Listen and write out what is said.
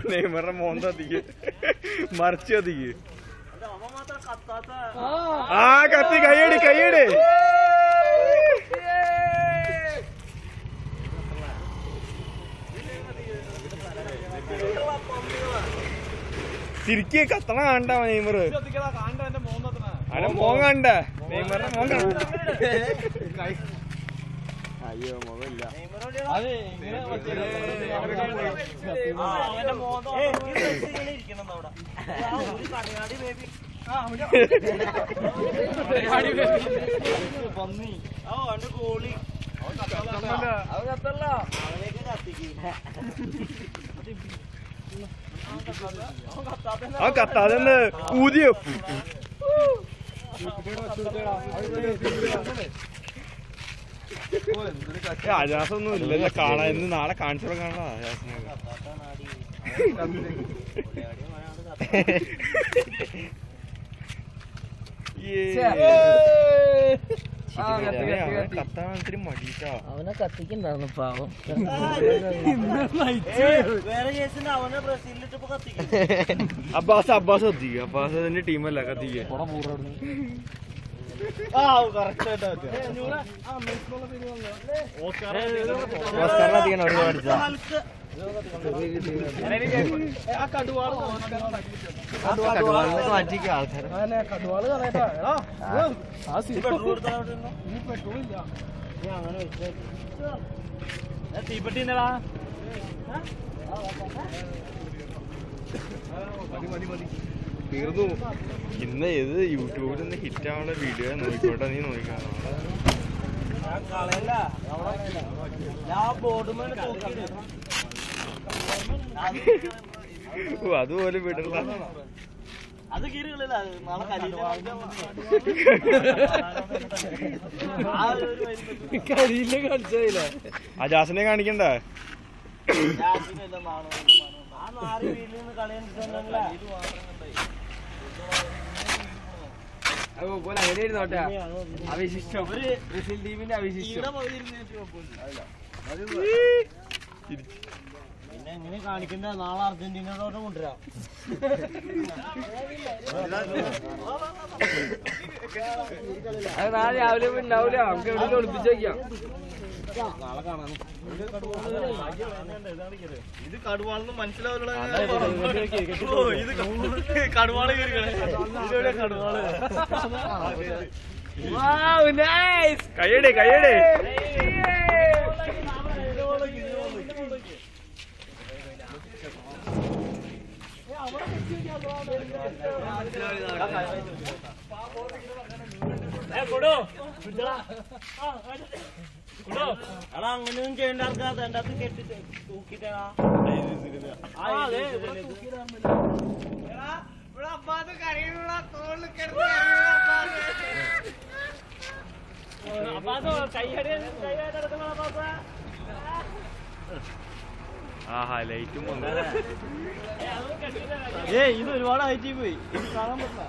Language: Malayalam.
നെയ്മറിന്റെ മോന്ത അതിക്ക് മറിച്ച് അതിക്ക് ആ കത്തി കൈയടി കൈയടി തിരിക്ക് കത്തണ കണ്ട നെയ്മർ അവന്റെ മോൻ കണ്ട നെയ്മറിന്റെ മോൻ കണ്ട അയ്യോ മുഖമില്ല ആ കത്താതെന്ന് ഊതിയോ അജാസൊന്നും ഇല്ലല്ലോ കാണാൻ ഇന്ന് നാളെ കാണിച്ചോളം കാണാ അജാസിനെ കത്താൻ ഇത്തിരി മടിയിട്ടാ അവനെ കത്തിക്കണ്ടായിരുന്നു പാവം. അബ്ബാസ് കത്തിക്കുക അബ്ബാസ് അതിന്റെ ടീമല്ല കത്തിക്കുക ഓസ്കാറിനധികം ഒരുപാട് മാറ്റിക്ക ആൾക്കാർ തീപ്പെട്ടിന്നടാ തീർന്നു. ഇന്ന് ഏത് യൂട്യൂബിൽ നിന്ന് ഹിറ്റ് ആവുന്ന വീഡിയോ നോക്കിക്കോട്ടെ, നീ നോക്കാം. അതുപോലെ വിടണ്ട. അത് കീറുകളില്ല, കളിച്ചില്ല. അജാസിനെ കാണിക്കണ്ട. അങ്ങനെയായിരുന്നോട്ടെ അവിശിഷ്ടം, ബ്രസീൽ ടീമിന്റെ അവിശിഷ്ടം. പിന്നെ എങ്ങനെ കാണിക്കണ്ട, നാളെ അർജന്റീനയോടെ കൊണ്ടുവരാം. അത് നാളെ രാവിലെ ഉണ്ടാവില്ല, നമുക്ക് എവിടെ ഒളിപ്പിച്ച് വയ്ക്കാം. നാളെ കാണാം. ഇത് കടുവാളെന്ന് മനസ്സിലാവില്ല. ഇത് കടുവാള് കടുവാള്. കയ്യടേ കയ്യടേ. എടാ അങ്ങനെയൊന്നും ചെയ്യേണ്ട ആൾക്കാർ എന്റെ അകത്ത് കെട്ടി തൂക്കിട്ടാ. ആഹാ ലൈറ്റും വന്നു. ഇത് ഒരുപാട് ഹൈറ്റ് പോയി, ഇത് കാണാൻ പറ്റില്ല.